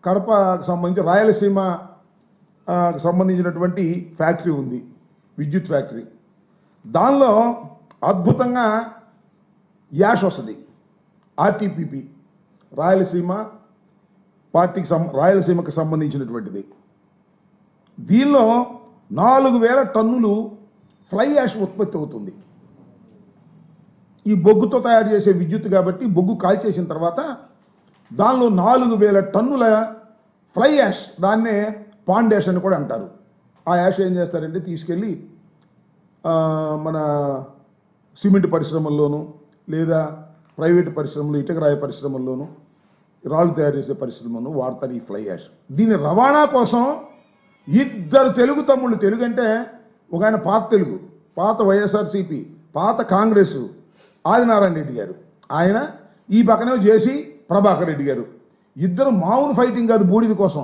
కడపకు సంబంధించి రాయలసీమ సంబంధించినటువంటి ఫ్యాక్టరీ ఉంది, విద్యుత్ ఫ్యాక్టరీ. దానిలో అద్భుతంగా యాష్ వస్తుంది, ఆర్టీపీపీ రాయలసీమకు సంబంధించినటువంటిది. దీనిలో 4000 టన్నులు ఫ్లై యాష్ ఉత్పత్తి అవుతుంది. ఈ బొగ్గుతో తయారు చేసే విద్యుత్ కాబట్టి బొగ్గు కాల్చేసిన తర్వాత దానిలో 4000 టన్నుల ఫ్లై యాష్, దాన్నే పాండ్ యాష్ అని కూడా అంటారు. ఆ యాష్ ఏం చేస్తారంటే తీసుకెళ్ళి మన సిమెంట్ పరిశ్రమల్లోనూ లేదా ప్రైవేటు పరిశ్రమలు, ఇటుకరాయ పరిశ్రమల్లోనూ, రాళ్ళు తయారు చేసే పరిశ్రమను వాడతారు ఈ ఫ్లై యాష్. దీని రవాణా కోసం 2 తెలుగు తమ్ముళ్ళు, తెలుగు అంటే ఒక ఆయన పాత వైఎస్ఆర్సీపీ, పాత కాంగ్రెస్ ఆదినారాయణ రెడ్డి గారు, ఆయన ఈ పక్కనే జేసీ ప్రభాకర్ రెడ్డి గారు. ఇద్దరు మామూలు ఫైటింగ్ కాదు, బూడిద కోసం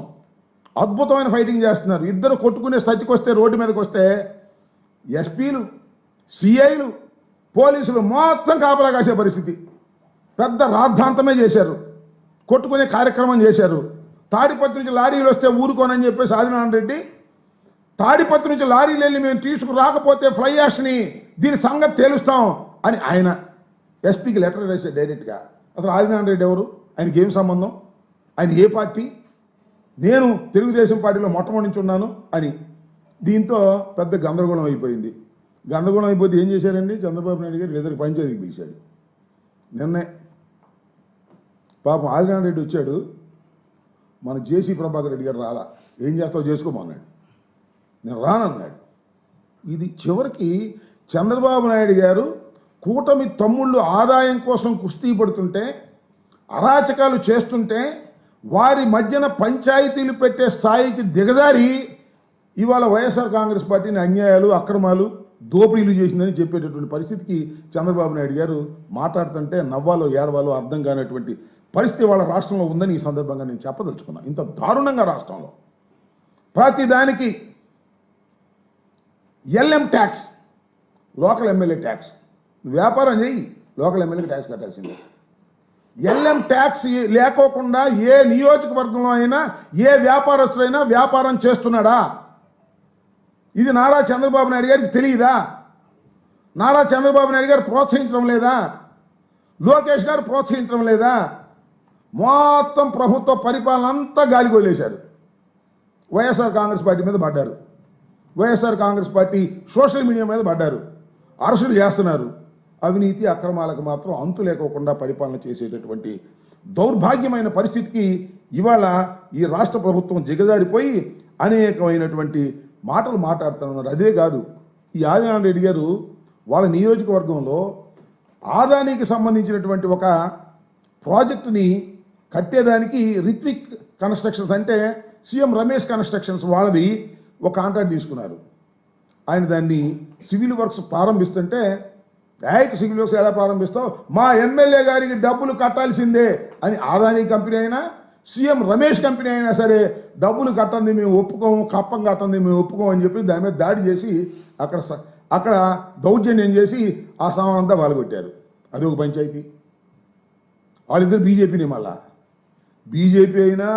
అద్భుతమైన ఫైటింగ్ చేస్తున్నారు. ఇద్దరు కొట్టుకునే స్థితికి వస్తే, రోడ్డు మీదకి వస్తే ఎస్పీలు, సిఐలు, పోలీసులు మొత్తం కాపలా కాసే పరిస్థితి. పెద్ద రాద్ధాంతమే చేశారు, కొట్టుకునే కార్యక్రమం చేశారు. తాడిపత్రి నుంచి లారీలు వస్తే ఊరుకోనని చెప్పేసి ఆదినారాయణ రెడ్డి, తాడిపత్రి నుంచి లారీలు వెళ్ళి మేము తీసుకురాకపోతే ఫ్లై యాష్ని దీని సంగతి తేలుస్తాం అని ఆయన ఎస్పీకి లెటర్ రాశారు డైరెక్ట్గా. అసలు ఆదినారాయణ రెడ్డి ఎవరు, ఆయనకి ఏం సంబంధం, ఆయన ఏ పార్టీ, నేను తెలుగుదేశం పార్టీలో మొట్టమొదటి నుంచి ఉన్నాను అని. దీంతో పెద్ద గందరగోళం అయిపోయింది. గందరగోళం అయిపోతే ఏం చేశారండి, చంద్రబాబు నాయుడు గారు ఇద్దరికి పంచాయతీకి పిలిచాడు. నిన్నే పాపం ఆదినారాయణ రెడ్డి వచ్చాడు, మన జేసీ ప్రభాకర్ రెడ్డి గారు రాలా, ఏం చేస్తావు చేసుకోమన్నాడు. నేను రానన్నాడు. ఇది చివరికి చంద్రబాబు నాయుడు గారు కూటమి తమ్ముళ్ళు ఆదాయం కోసం కుస్తీ పడుతుంటే, అరాచకాలు చేస్తుంటే, వారి మధ్యన పంచాయతీలు పెట్టే స్థాయికి దిగజారి ఇవాళ వైఎస్ఆర్ కాంగ్రెస్ పార్టీని అన్యాయాలు, అక్రమాలు, దోపిడీలు చేసిందని చెప్పేటటువంటి పరిస్థితికి చంద్రబాబు నాయుడు గారు మాట్లాడుతుంటే నవ్వాలో ఏడవాలో అర్థం కానటువంటి పరిస్థితి వాళ్ళ రాష్ట్రంలో ఉందని ఈ సందర్భంగా నేను చెప్పదలుచుకున్నాను. ఇంత దారుణంగా రాష్ట్రంలో ప్రతిదానికి LM tax, local MLA tax. వ్యాపారం చేయి, లోకల్ ఎమ్మెల్యేకి ట్యాక్స్ కట్టాల్సిందే. ఎల్ఎం ట్యాక్స్ లేకోకుండా ఏ నియోజకవర్గంలో అయినా ఏ వ్యాపారస్తుడైనా వ్యాపారం చేస్తున్నాడా? ఇది నారా చంద్రబాబు నాయుడు గారికి తెలియదా? నారా చంద్రబాబు నాయుడు గారు ప్రోత్సహించడం లేదా? లోకేష్ గారు ప్రోత్సహించడం లేదా? మొత్తం ప్రభుత్వ పరిపాలన అంతా గాలిగోలేశారు. వైఎస్ఆర్ కాంగ్రెస్ పార్టీ మీద పడ్డారు, YSR Congress party social media మీద పడ్డారు, అరెస్టులు చేస్తున్నారు. అవినీతి అక్రమాలకు మాత్రం అంతు లేకోకుండా పరిపాలన చేసేటటువంటి దౌర్భాగ్యమైన పరిస్థితికి ఇవాళ ఈ రాష్ట్ర ప్రభుత్వం దిగజారిపోయి అనేకమైనటువంటి మాటలు మాట్లాడుతున్నారు. అదే కాదు, ఈ ఆదినారాయణ రెడ్డి గారు వాళ్ళ నియోజకవర్గంలో ఆదానికి సంబంధించినటువంటి ఒక ప్రాజెక్టుని కట్టేదానికి రిత్విక్ కన్స్ట్రక్షన్స్ అంటే సీఎం రమేష్ కన్స్ట్రక్షన్స్ వాళ్ళది ఒక కాంట్రాక్ట్ తీసుకున్నారు. ఆయన దాన్ని సివిల్ వర్క్స్ ప్రారంభిస్తుంటే, డైరెక్ట్ సివిల్ వర్క్స్ ఎలా ప్రారంభిస్తావు, మా ఎమ్మెల్యే గారికి డబ్బులు కట్టాల్సిందే అని ఆదాని కంపెనీ అయినా సీఎం రమేష్ కంపెనీ అయినా సరే డబ్బులు కట్టండి మేము ఒప్పుకోము, కప్పం కట్టండి మేము ఒప్పుకోము అని చెప్పి దాని మీద దాడి చేసి అక్కడ దౌర్జన్యం చేసి ఆ సామాన్ అంతా పాల్గొట్టారు. అది ఒక పంచాయతీ. వాళ్ళిద్దరు బీజేపీని, మళ్ళా బీజేపీ అయినా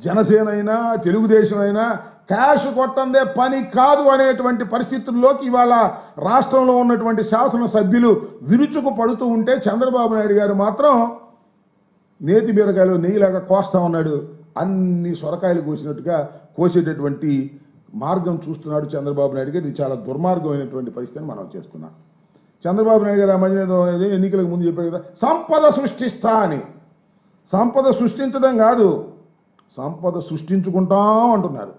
జనసేన అయినా తెలుగుదేశం అయినా క్యాష్ కొట్టందే పని కాదు అనేటువంటి పరిస్థితుల్లోకి ఇవాళ రాష్ట్రంలో ఉన్నటువంటి శాసనసభ్యులు విరుచుకు పడుతూ ఉంటే చంద్రబాబు నాయుడు గారు మాత్రం నేతి బీరకాయలు నెయ్యిలాగా కోస్తా ఉన్నాడు. అన్ని సొరకాయలు కోసినట్టుగా కోసేటటువంటి మార్గం చూస్తున్నాడు చంద్రబాబు నాయుడు గారు. ఇది చాలా దుర్మార్గమైనటువంటి పరిస్థితిని మనం చేస్తున్నాం. చంద్రబాబు నాయుడు గారు ఆ మధ్య ఎన్నికలకు ముందు చెప్పారు కదా, సంపద సృష్టిస్తా అని. సంపద సృష్టించడం కాదు, సంపద సృష్టించుకుంటాం అంటున్నారు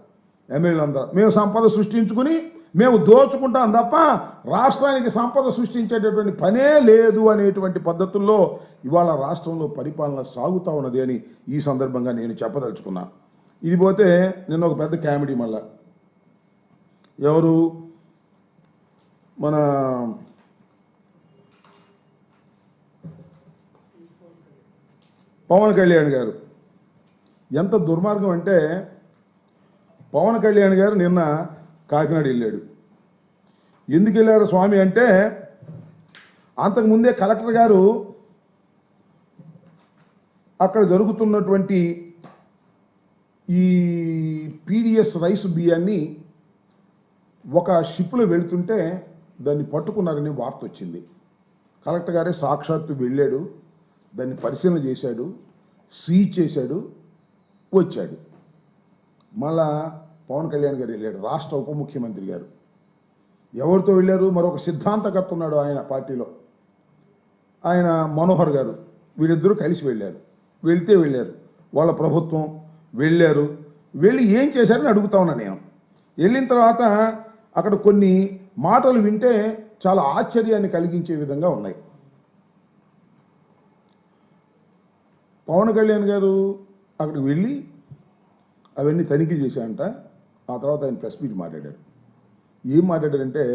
ఎమ్మెల్యేలందరూ. మేము సంపద సృష్టించుకుని మేము దోచుకుంటాం తప్ప రాష్ట్రానికి సంపద సృష్టించేటటువంటి పనే లేదు అనేటువంటి పద్ధతుల్లో ఇవాళ రాష్ట్రంలో పరిపాలన సాగుతూ ఉన్నది అని ఈ సందర్భంగా నేను చెప్పదలుచుకున్నాను. ఇది పోతే నిన్న ఒక పెద్ద కామెడీ, మళ్ళా ఎవరు మన పవన్ కళ్యాణ్ గారు. ఎంత దుర్మార్గం అంటే, పవన్ కళ్యాణ్ గారు నిన్న కాకినాడ వెళ్ళాడు. ఎందుకు వెళ్ళారు స్వామి అంటే, అంతకుముందే కలెక్టర్ గారు అక్కడ జరుగుతున్నటువంటి ఈ పీడిఎస్ రైస్ బియ్యాన్ని ఒక షిప్లో వెళుతుంటే దాన్ని పట్టుకున్నారని వార్త వచ్చింది. కలెక్టర్ గారే సాక్షాత్తు వెళ్ళాడు, దాన్ని పరిశీలన చేశాడు, సీజ్ చేశాడు, వచ్చాడు. మళ్ళా పవన్ కళ్యాణ్ గారు వెళ్ళాడు, రాష్ట్ర ఉప ముఖ్యమంత్రి గారు. ఎవరితో వెళ్ళారు? మరొక సిద్ధాంతకర్త ఉన్నాడు ఆయన పార్టీలో, ఆయన మనోహర్ గారు. వీళ్ళిద్దరూ కలిసి వెళ్ళారు. వెళ్ళారు వాళ్ళ ప్రభుత్వం వెళ్ళారు. వెళ్ళి ఏం చేశారని అడుగుతా ఉన్నా నేను. వెళ్ళిన తర్వాత అక్కడ కొన్ని మాటలు వింటే చాలా ఆశ్చర్యాన్ని కలిగించే విధంగా ఉన్నాయి. పవన్ కళ్యాణ్ గారు అక్కడికి వెళ్ళి అవన్నీ తనిఖీ చేశారంట. ఆ తర్వాత ఆయన ప్రెస్ మీట్ మాట్లాడారు. ఏం మాట్లాడారంటే,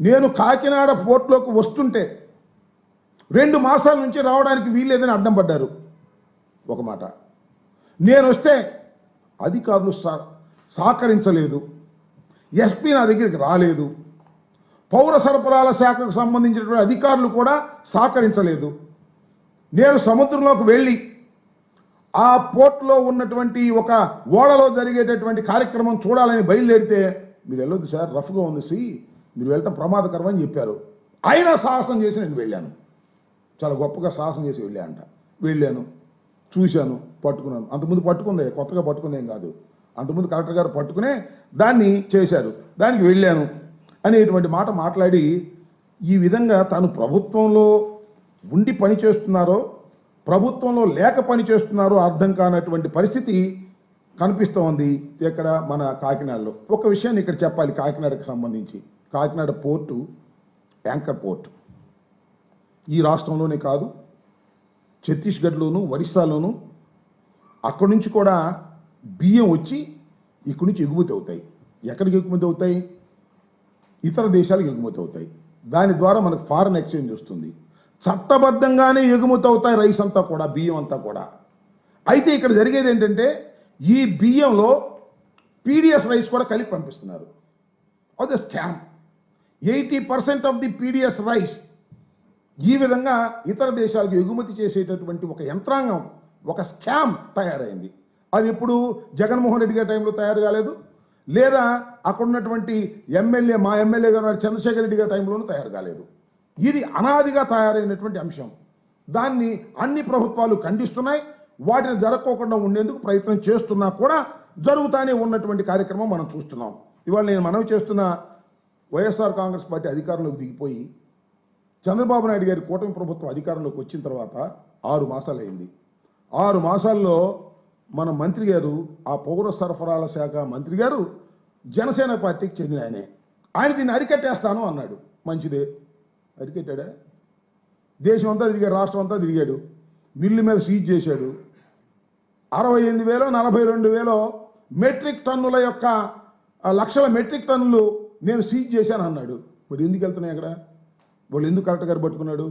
నేను కాకినాడ పోర్ట్లోకి వస్తుంటే 2 మాసాల నుంచి రావడానికి వీల్లేదని అడ్డం పడ్డారు ఒక మాట. నేను వస్తే అధికారులు సహకరించలేదు, ఎస్పీ నా దగ్గరికి రాలేదు, పౌర సరఫరాల శాఖకు సంబంధించినటువంటి అధికారులు కూడా సహకరించలేదు. నేను సముద్రంలోకి వెళ్ళి ఆ పోర్ట్లో ఉన్నటువంటి ఒక ఓడలో జరిగేటటువంటి కార్యక్రమం చూడాలని బయలుదేరితే, మీరు వెళ్ళొద్దు సార్, రఫ్గా ఉంది, మీరు వెళ్ళటం ప్రమాదకరం అని చెప్పారు. అయినా సాహసం చేసి నేను వెళ్ళాను. చాలా గొప్పగా సాహసం చేసి వెళ్ళాను, చూశాను, పట్టుకున్నాను. అంతకుముందు పట్టుకుందే, కొత్తగా పట్టుకుందేం కాదు. అంతకుముందు కలెక్టర్ గారు పట్టుకునే దాన్ని చేశారు, దానికి వెళ్ళాను అనేటువంటి మాట మాట్లాడి, ఈ విధంగా తాను ప్రభుత్వంలో ఉండి పని చేస్తున్నారో ప్రభుత్వంలో లేక పని చేస్తున్నారో అర్థం కానటువంటి పరిస్థితి కనిపిస్తూ ఉంది ఇక్కడ మన కాకినాడలో. ఒక విషయాన్ని ఇక్కడ చెప్పాలి కాకినాడకు సంబంధించి. Kakinada port anchor port. ఈ రాష్ట్రంలోనే కాదు, ఛత్తీస్గఢ్లోను, ఒరిస్సాలోను అక్కడి నుంచి కూడా బియ్యం వచ్చి ఇక్కడి నుంచి ఎగుమతి అవుతాయి. ఎక్కడికి ఎగుమతి అవుతాయి? ఇతర దేశాలకు ఎగుమతి అవుతాయి. దాని ద్వారా మనకు ఫారెన్ ఎక్స్చేంజ్ వస్తుంది. చట్టబద్ధంగానే ఎగుమతి అవుతాయి రైస్ అంతా కూడా, బియ్యం అంతా కూడా. అయితే ఇక్కడ జరిగేది ఏంటంటే, ఈ బియ్యంలో పీడిఎస్ రైస్ కూడా కలిపి పంపిస్తున్నారు. అది scam. 80% of the PDS rice ఈ విధంగా ఇతర దేశాలకు ఎగుమతి చేసేటటువంటి ఒక యంత్రాంగం, ఒక స్కామ్ తయారైంది. అది ఎప్పుడు జగన్మోహన్ రెడ్డి గారి టైంలో తయారు కాలేదు, లేదా అక్కడ ఉన్నటువంటి మా ఎమ్మెల్యే గారు చంద్రశేఖర్ రెడ్డి గారి టైంలోనూ తయారు కాలేదు. ఇది అనాదిగా తయారైనటువంటి అంశం. దాన్ని అన్ని ప్రభుత్వాలు ఖండిస్తున్నాయి. వాటిని జరగకోకుండా ఉండేందుకు ప్రయత్నం చేస్తున్నా కూడా జరుగుతూనే ఉన్నటువంటి కార్యక్రమం మనం చూస్తున్నాం. ఇవాళ నేను మనవి చేస్తున్న, వైఎస్ఆర్ కాంగ్రెస్ పార్టీ అధికారంలోకి దిగిపోయి చంద్రబాబు నాయుడు గారి కూటమి ప్రభుత్వం అధికారంలోకి వచ్చిన తర్వాత 6 మాసాలు అయింది. 6 మాసాల్లో మన మంత్రి గారు, ఆ పౌర సరఫరాల శాఖ మంత్రి గారు జనసేన పార్టీకి చెందిన ఆయన దీన్ని అరికట్టేస్తాను అన్నాడు. మంచిదే, అరికట్టాడా? దేశం అంతా తిరిగాడు, రాష్ట్రం అంతా తిరిగాడు, మిల్లు మీద సీజ్ చేశాడు. 68,000 42,000 మెట్రిక్ టన్నుల యొక్క లక్షల మెట్రిక్ టన్నులు నేను సీజ్ చేశాను అన్నాడు. మరి ఎందుకు వెళ్తున్నాయి అక్కడ? వాళ్ళు ఎందుకు కలెక్టర్ గారు పట్టుకున్నాడు?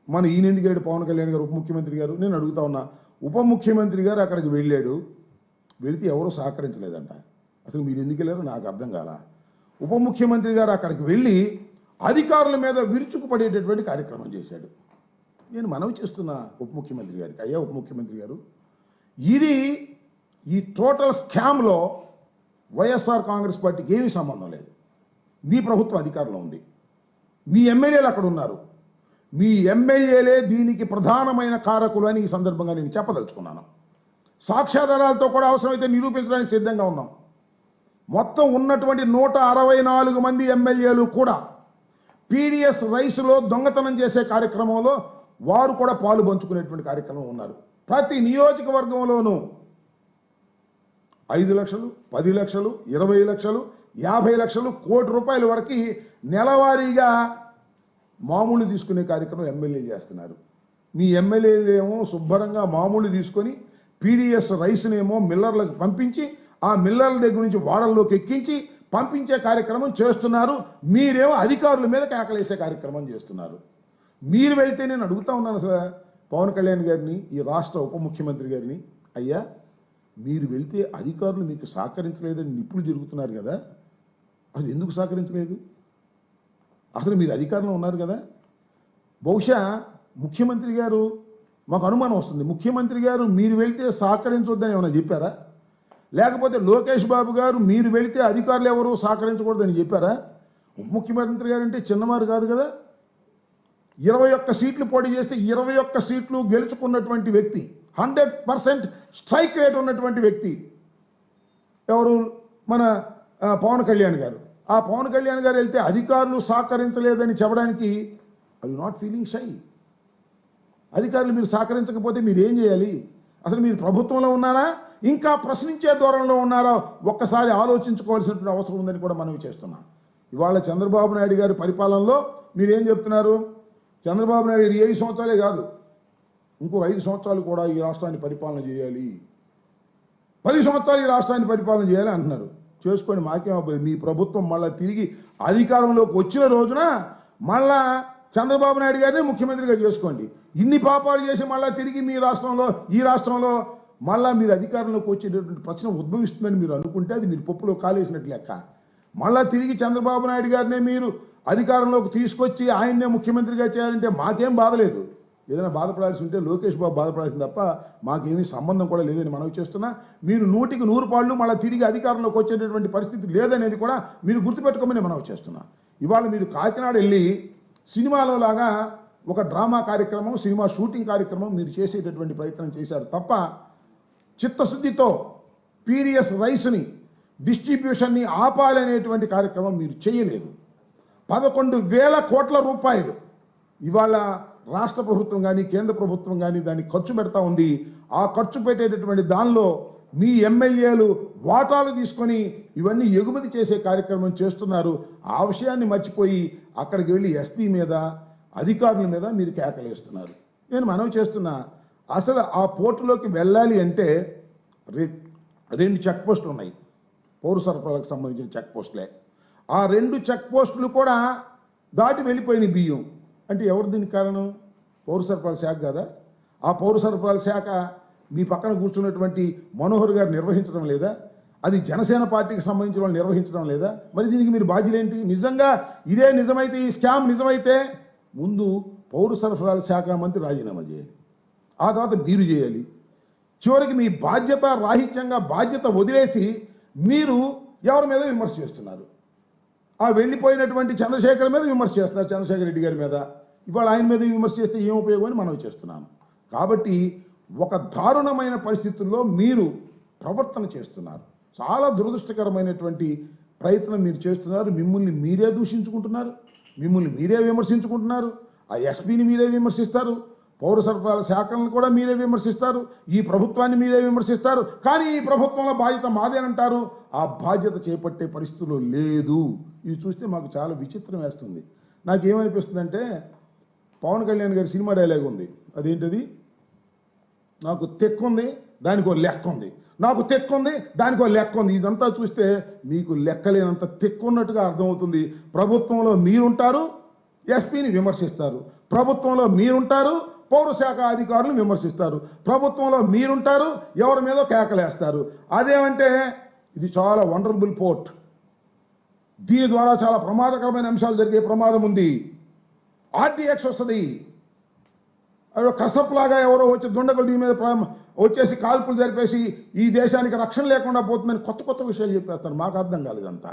మన ఈయన ఎందుకు వెళ్ళాడు? పవన్ కళ్యాణ్ గారు ఉప ముఖ్యమంత్రి గారు. నేను అడుగుతా ఉన్నా, ఉప ముఖ్యమంత్రి గారు అక్కడికి వెళ్ళాడు, వెళితే ఎవరూ సహకరించలేదంట. అసలు మీరు ఎందుకు వెళ్ళారో నాకు అర్థం కాల. ఉప ముఖ్యమంత్రి గారు అక్కడికి వెళ్ళి అధికారుల మీద విరుచుకుపడేటటువంటి కార్యక్రమం చేశాడు. నేను మనవి చేస్తున్నా ఉప ముఖ్యమంత్రి గారికి, అయ్యా ఉప ముఖ్యమంత్రి గారు, ఈ టోటల్ స్కామ్లో వైఎస్ఆర్ కాంగ్రెస్ పార్టీకి ఏమీ సంబంధం లేదు. మీ ప్రభుత్వం అధికారంలో ఉంది, మీ ఎమ్మెల్యేలు అక్కడ ఉన్నారు, మీ ఎమ్మెల్యేలే దీనికి ప్రధానమైన కారకులు అని ఈ సందర్భంగా నేను చెప్పదలుచుకున్నాను. సాక్ష్యాధారాలతో కూడా అవసరమైతే నిరూపించడానికి సిద్ధంగా ఉన్నాం. మొత్తం ఉన్నటువంటి 164 మంది ఎమ్మెల్యేలు కూడా పీడిఎస్ రైస్లో దొంగతనం చేసే కార్యక్రమంలో వారు కూడా పాలు పంచుకునేటువంటి కార్యక్రమం ఉన్నారు. ప్రతి నియోజకవర్గంలోనూ 5 లక్షలు, 10 లక్షలు, 20 లక్షలు, 50 లక్షలు, కోటి రూపాయల వరకు నెలవారీగా మామూలు తీసుకునే కార్యక్రమం ఎమ్మెల్యేలు చేస్తున్నారు. మీ ఎమ్మెల్యేలు ఏమో శుభ్రంగా మామూలు తీసుకొని పీడిఎస్ రైస్నేమో మిల్లర్లకు పంపించి, ఆ మిల్లర్ల దగ్గర నుంచి వాడల్లోకి ఎక్కించి పంపించే కార్యక్రమం చేస్తున్నారు. మీరేమో అధికారుల మీద కేకలేసే కార్యక్రమం చేస్తున్నారు. మీరు వెళితే నేను అడుగుతా ఉన్నాను సార్ పవన్ కళ్యాణ్ గారిని, ఈ రాష్ట్ర ఉప ముఖ్యమంత్రి గారిని, అయ్యా మీరు వెళితే అధికారులు మీకు సహకరించలేదని నిప్పులు జరుగుతున్నారు కదా, అది ఎందుకు సహకరించలేదు? అసలు మీరు అధికారంలో ఉన్నారు కదా. బహుశా ముఖ్యమంత్రి గారు మాకు అనుమానం వస్తుంది. ముఖ్యమంత్రి గారు మీరు వెళితే సహకరించొద్దని ఏమైనా చెప్పారా? లేకపోతే లోకేష్ బాబు గారు మీరు వెళితే అధికారులు ఎవరు సహకరించకూడదని చెప్పారా? ఉప ముఖ్యమంత్రి గారు అంటే చిన్నవారు కాదు కదా. 21 సీట్లు పోటీ చేస్తే 21 సీట్లు గెలుచుకున్నటువంటి వ్యక్తి, 100% స్ట్రైక్ రేట్ ఉన్నటువంటి వ్యక్తి ఎవరు? మన పవన్ కళ్యాణ్ గారు. ఆ పవన్ కళ్యాణ్ గారు వెళ్తే అధికారులు సహకరించలేదని చెప్పడానికి ఐ నాట్ ఫీలింగ్ షై. అధికారులు మీరు సహకరించకపోతే మీరు ఏం చేయాలి? అసలు మీరు ప్రభుత్వంలో ఉన్నారా, ఇంకా ప్రశ్నించే ధోరణిలో ఉన్నారా? ఒక్కసారి ఆలోచించుకోవాల్సినటువంటి అవసరం ఉందని కూడా మనం చేస్తున్నాం. ఇవాళ చంద్రబాబు నాయుడు గారి పరిపాలనలో మీరేం చెప్తున్నారు? చంద్రబాబు నాయుడు గారు 5 సంవత్సరాలే కాదు, ఇంకో 5 సంవత్సరాలు కూడా ఈ రాష్ట్రాన్ని పరిపాలన చేయాలి, 10 సంవత్సరాలు ఈ రాష్ట్రాన్ని పరిపాలన చేయాలి అంటున్నారు. చేసుకొని మాకేమో మీ ప్రభుత్వం మళ్ళీ తిరిగి అధికారంలోకి వచ్చిన రోజున మళ్ళా చంద్రబాబు నాయుడు గారినే ముఖ్యమంత్రిగా చేసుకోండి. ఇన్ని పాపాలు చేసి మళ్ళీ తిరిగి మీ రాష్ట్రంలో ఈ రాష్ట్రంలో మళ్ళీ మీరు అధికారంలోకి వచ్చేటటువంటి ప్రశ్న ఉద్భవిస్తుందని మీరు అనుకుంటే అది మీరు పప్పులో కాలేసినట్లు లెక్క. మళ్ళీ తిరిగి చంద్రబాబు నాయుడు గారినే మీరు అధికారంలోకి తీసుకొచ్చి ఆయన్నే ముఖ్యమంత్రిగా చేయాలంటే మాకేం బాధలేదు. ఏదైనా బాధపడాల్సి ఉంటే లోకేష్ బాబు బాధపడాల్సింది తప్ప మాకేమీ సంబంధం కూడా లేదని మనవి చేస్తున్నా. మీరు 100కి 100 పాళ్ళు మళ్ళీ తిరిగి అధికారంలోకి వచ్చేటటువంటి పరిస్థితి లేదనేది కూడా మీరు గుర్తుపెట్టుకోమని మనవి చేస్తున్నా. ఇవాళ మీరు కాకినాడ వెళ్ళి సినిమాలో లాగా ఒక డ్రామా కార్యక్రమం, సినిమా షూటింగ్ కార్యక్రమం మీరు చేసేటటువంటి ప్రయత్నం చేశారు తప్ప చిత్తశుద్ధితో పీడిఎస్ రైస్ని డిస్ట్రిబ్యూషన్ని ఆపాలనేటువంటి కార్యక్రమం మీరు చేయలేదు. 11,000 కోట్ల రూపాయలు ఇవాళ రాష్ట్ర ప్రభుత్వం కానీ కేంద్ర ప్రభుత్వం కానీ దాన్ని ఖర్చు పెడతా ఉంది. ఆ ఖర్చు పెట్టేటటువంటి దానిలో మీ ఎమ్మెల్యేలు వాటాలు తీసుకొని ఇవన్నీ ఎగుమతి చేసే కార్యక్రమం చేస్తున్నారు. ఆ విషయాన్ని మర్చిపోయి అక్కడికి వెళ్ళి ఎస్పీ మీద అధికారుల మీద మీరు కేకలేస్తున్నారు. నేను మనవి చేస్తున్నా, అసలు ఆ పోర్టులోకి వెళ్ళాలి అంటే 2 చెక్ పోస్టులు ఉన్నాయి, పౌర సరఫరాలకు సంబంధించిన చెక్ పోస్టులే. ఆ 2 చెక్ పోస్టులు కూడా దాటి వెళ్ళిపోయిన బియ్యం అంటే ఎవరు దీనికి కారణం? పౌర సరఫరాల శాఖ కదా. ఆ పౌర సరఫరాల శాఖ మీ పక్కన కూర్చున్నటువంటి మనోహర్ గారు నిర్వహించడం లేదా? అది జనసేన పార్టీకి సంబంధించిన వాళ్ళు నిర్వహించడం లేదా? మరి దీనికి మీరు బాధ్యులేంటి? నిజంగా ఇదే నిజమైతే, ఈ స్కామ్ నిజమైతే ముందు పౌర సరఫరాల శాఖ మంత్రి రాజీనామా చేయాలి, ఆ తర్వాత మీరు చేయాలి. చివరికి మీ బాధ్యత రాహిత్యంగా బాధ్యత వదిలేసి మీరు ఎవరి మీద విమర్శ చేస్తున్నారు? ఆ వెళ్ళిపోయినటువంటి చంద్రశేఖర్ మీద విమర్శ చేస్తున్నారు, చంద్రశేఖర్ రెడ్డి గారి మీద. ఇవాళ ఆయన మీద విమర్శ చేస్తే ఏం ఉపయోగం అని మనం చేస్తున్నాను. కాబట్టి ఒక దారుణమైన పరిస్థితుల్లో మీరు ప్రవర్తన చేస్తున్నారు. చాలా దురదృష్టకరమైనటువంటి ప్రయత్నం మీరు చేస్తున్నారు. మిమ్మల్ని మీరే దూషించుకుంటున్నారు, మిమ్మల్ని మీరే విమర్శించుకుంటున్నారు. ఆ ఎస్పీని మీరే విమర్శిస్తారు, పౌర సరఫరాల శాఖలను కూడా మీరే విమర్శిస్తారు, ఈ ప్రభుత్వాన్ని మీరే విమర్శిస్తారు. కానీ ఈ ప్రభుత్వంలో బాధ్యత మాదేనంటారు. ఆ బాధ్యత చేపట్టే పరిస్థితుల్లో లేదు. ఇది చూస్తే మాకు చాలా విచిత్రం వేస్తుంది. నాకేమనిపిస్తుందంటే పవన్ కళ్యాణ్ గారి సినిమా డైలాగ్ ఉంది, అదేంటది? నాకు తెక్కుంది దానికో లెక్క ఉంది, నాకు తెక్కుంది దానికో లెక్క ఉంది. ఇదంతా చూస్తే మీకు లెక్కలేనంత తెక్కున్నట్టుగా అర్థమవుతుంది. ప్రభుత్వంలో మీరుంటారు, ఎస్పీని విమర్శిస్తారు. ప్రభుత్వంలో మీరుంటారు, పౌరశాఖ అధికారులను విమర్శిస్తారు. ప్రభుత్వంలో మీరుంటారు, ఎవరి మీదో కేకలేస్తారు. అదేమంటే ఇది చాలా వండర్ఫుల్ పోర్ట్, దీని ద్వారా చాలా ప్రమాదకరమైన అంశాలు జరిగే ప్రమాదం ఉంది, ఆర్టీఎక్స్ వస్తుంది, అదో కసప్లాగా ఎవరో వచ్చి దుండగులు దీని మీద వచ్చేసి కాల్పులు జరిపేసి ఈ దేశానికి రక్షణ లేకుండా పోతుందని కొత్త కొత్త విషయాలు చెప్పేస్తారు. మాకు అర్థం కాదు ఇదంతా.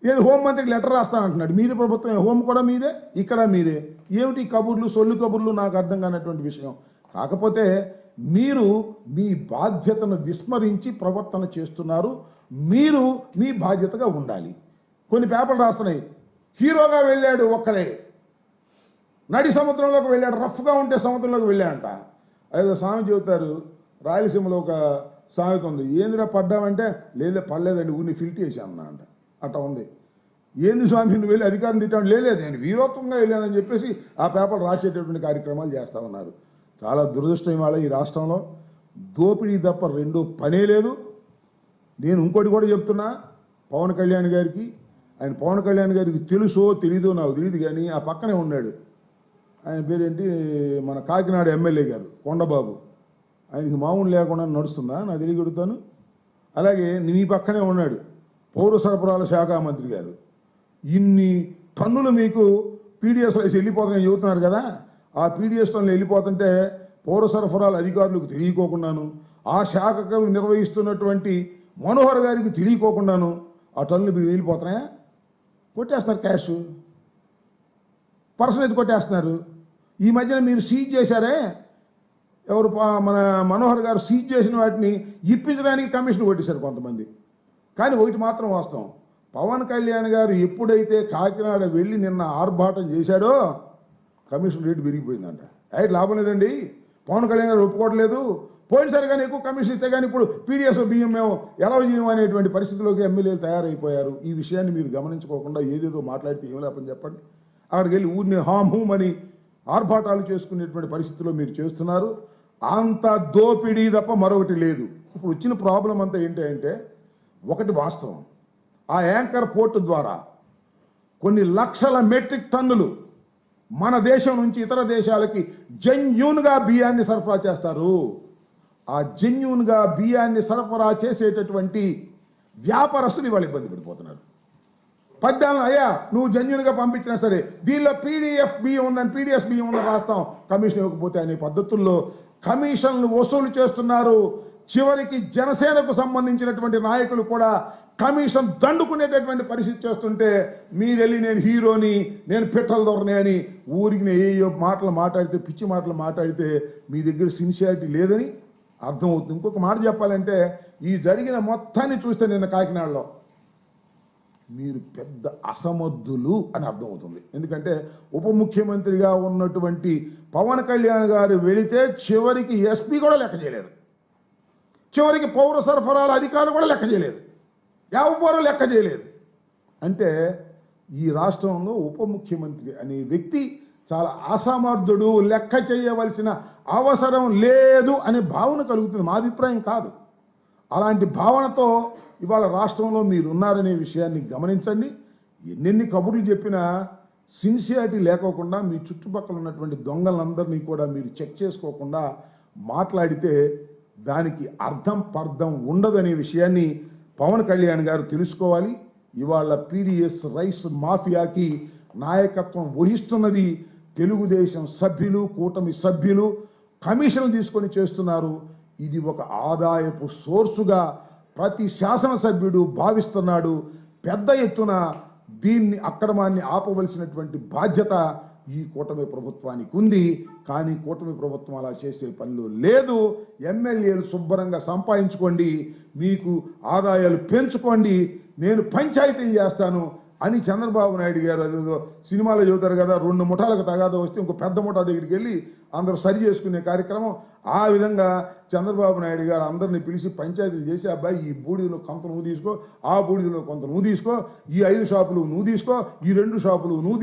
ఏది హోంమంత్రికి లెటర్ రాస్తానంటున్నాడు, మీరే ప్రభుత్వం, హోం కూడా మీదే, ఇక్కడ మీరే. ఏమిటి కబుర్లు, సొల్లు కబుర్లు? నాకు అర్థం కానటువంటి విషయం. కాకపోతే మీరు మీ బాధ్యతను విస్మరించి ప్రవర్తన చేస్తున్నారు. మీరు మీ బాధ్యతగా ఉండాలి. కొన్ని పేపర్లు రాస్తున్నాయి, హీరోగా వెళ్ళాడు ఒక్కడే, నడి సముద్రంలోకి వెళ్ళాడు, రఫ్గా ఉంటే సముద్రంలోకి వెళ్ళాడంట. ఏదో సామెత చెబుతారు, రాయలసీమలో ఒక సామెత ఉంది, ఏందిరా పడ్డామంటే లేదే పడలేదండి ఊరిని ఫిల్ట్ చేశాను అంట. అట్లా ఉంది. ఏంది స్వామి నువ్వు వెళ్ళి అధికారం తిట్టాను? లేదు నేను వీరోత్వంగా వెళ్ళానని చెప్పేసి ఆ పేపర్ రాసేటటువంటి కార్యక్రమాలు చేస్తూ ఉన్నారు. చాలా దురదృష్టం ఇవాళ ఈ రాష్ట్రంలో దోపిడీ తప్ప రెండో పనే లేదు. నేను ఇంకోటి కూడా చెప్తున్నా పవన్ కళ్యాణ్ గారికి, ఆయన పవన్ కళ్యాణ్ గారికి తెలుసో తెలీదో నాకు తెలియదు, కానీ ఆ పక్కనే ఉన్నాడు, ఆయన పేరేంటి, మన కాకినాడ ఎమ్మెల్యే గారు కొండబాబు, ఆయనకి మామూలు లేకుండా నడుస్తుందా నాకు తెలియగలుగుతాను. అలాగే నీ పక్కనే ఉన్నాడు పౌర సరఫరాల శాఖ మంత్రి గారు. ఇన్ని టన్నులు మీకు పీడిఎస్ రైస్ వెళ్ళిపోతున్నాయని చెబుతున్నారు కదా, ఆ ఆ పీడిఎస్లో వెళ్ళిపోతుంటే పౌర సరఫరాల అధికారులకు తెలియకోకుండాను, ఆ శాఖకు నిర్వహిస్తున్నటువంటి మనోహర్ గారికి తెలియకోకుండాను ఆ టన్నులు వెళ్ళిపోతున్నాయా? కొట్టేస్తున్నారు, క్యాష్ పర్సనేజ్ కొట్టేస్తున్నారు. ఈ మధ్యన మీరు సీజ్ చేశారే, ఎవరు మన మనోహర్ గారు సీజ్ చేసిన వాటిని ఇప్పించడానికి కమిషన్ కొట్టేశారు కొంతమంది. కానీ ఒకటి మాత్రం వాస్తవం, పవన్ కళ్యాణ్ గారు ఎప్పుడైతే కాకినాడ వెళ్ళి నిన్న ఆర్భాటం చేశాడో కమిషన్ రేటు పెరిగిపోయిందంట. అయితే లాభం లేదండి, పవన్ కళ్యాణ్ గారు ఒప్పుకోవట్లేదు, పోయినసారి కానీ ఎక్కువ కమిషన్ ఇస్తే కానీ ఇప్పుడు పీడిఎస్ బియ్యం మేము ఎలా చేయము అనేటువంటి పరిస్థితిలోకి ఎమ్మెల్యేలు తయారైపోయారు. ఈ విషయాన్ని మీరు గమనించుకోకుండా ఏదేదో మాట్లాడితే ఏం లేపని చెప్పండి. అక్కడికి వెళ్ళి ఊరిని హామ్ హూమ్ అని ఆర్భాటాలు చేసుకునేటువంటి పరిస్థితిలో మీరు చేస్తున్నారు. అంత దోపిడీ తప్ప మరొకటి లేదు. ఇప్పుడు వచ్చిన ప్రాబ్లం అంతా ఏంటంటే, ఒకటి వాస్తవం, ఆ యాంకర్ పోర్టు ద్వారా కొన్ని లక్షల మెట్రిక్ టన్నులు మన దేశం నుంచి ఇతర దేశాలకి జెన్యూన్గా బియ్యాన్ని సరఫరా చేస్తారు. ఆ జెన్యూన్గా బియ్యాన్ని సరఫరా చేసేటటువంటి వ్యాపారస్తులు ఇవాళ ఇబ్బంది పడిపోతున్నారు. పద్దాలను అయ్యా నువ్వు జెన్యూన్గా పంపించినా సరే దీనిలో పీడిఎఫ్ బియ్యం ఉందని పీడిఎస్ బియ్యం ఉందని రాస్తాం, కమిషన్ ఇవ్వకపోతే అనే పద్ధతుల్లో కమిషన్లు వసూలు చేస్తున్నారు. చివరికి జనసేనకు సంబంధించినటువంటి నాయకులు కూడా కమిషన్ దండుకునేటటువంటి పరిస్థితి చేస్తుంటే మీరు వెళ్ళి నేను హీరోని, నేను పిట్టల దొరని అని ఊరికి ఏయో మాటలు మాట్లాడితే, పిచ్చి మాటలు మాట్లాడితే మీ దగ్గర సిన్సియారిటీ లేదని అర్థమవుతుంది. ఇంకొక మాట చెప్పాలంటే, ఈ జరిగిన మొత్తాన్ని చూస్తే నిన్న కాకినాడలో మీరు పెద్ద అసమర్థులు అని అర్థమవుతుంది. ఎందుకంటే ఉప ముఖ్యమంత్రిగా ఉన్నటువంటి పవన్ కళ్యాణ్ గారు వెళితే చివరికి ఎస్పీ కూడా లెక్క చేయలేదు, చివరికి పౌర సరఫరాల అధికారులు కూడా లెక్క చేయలేదు, ఎవ్వరూ లెక్క చేయలేదు. అంటే ఈ రాష్ట్రంలో ఉప ముఖ్యమంత్రి అనే వ్యక్తి చాలా అసమర్థుడు, లెక్క చేయవలసిన అవసరం లేదు అనే భావన కలుగుతుంది. మా అభిప్రాయం కాదు. అలాంటి భావనతో ఇవాళ రాష్ట్రంలో మీరు ఉన్నారనే విషయాన్ని గమనించండి. ఎన్నెన్ని కబుర్లు చెప్పినా సిన్సియారిటీ లేకోకుండా మీ చుట్టుపక్కల ఉన్నటువంటి దొంగలందరినీ కూడా మీరు చెక్ చేసుకోకుండా మాట్లాడితే దానికి అర్థం పర్థం ఉండదనే విషయాన్ని పవన్ కళ్యాణ్ గారు తెలుసుకోవాలి. ఇవాళ పీడిఎస్ రైస్ మాఫియాకి నాయకత్వం వహిస్తున్నది తెలుగుదేశం సభ్యులు, కూటమి సభ్యులు కమిషన్లు తీసుకొని చేస్తున్నారు. ఇది ఒక ఆదాయపు సోర్సుగా ప్రతి శాసనసభ్యుడు భావిస్తున్నాడు. పెద్ద ఎత్తున దీన్ని అక్రమాన్ని ఆపవలసినటువంటి బాధ్యత ఈ కూటమి ప్రభుత్వానికి ఉంది. కానీ కూటమి ప్రభుత్వం అలా చేసే పనిలో లేదు. ఎమ్మెల్యేలు శుభ్రంగా సంపాదించుకోండి, మీకు ఆదాయాలు పెంచుకోండి, నేను పంచాయతీలు చేస్తాను అని చంద్రబాబు నాయుడు గారు అదేదో సినిమాలో చెబుతారు కదా, 2 ముఠాలకు తగాదా వస్తే ఇంకో పెద్ద ముఠా దగ్గరికి వెళ్ళి అందరూ సరి చేసుకునే కార్యక్రమం. ఆ విధంగా చంద్రబాబు నాయుడు గారు అందరినీ పిలిచి పంచాయతీలు చేసి, అబ్బాయి ఈ బూడిదలో కొంత నువ్వు తీసుకో, ఆ బూడిదలో కొంత నువ్వు తీసుకో, ఈ 5 షాపులు నువ్వు తీసుకో, ఈ 2 షాపులు నువ్వు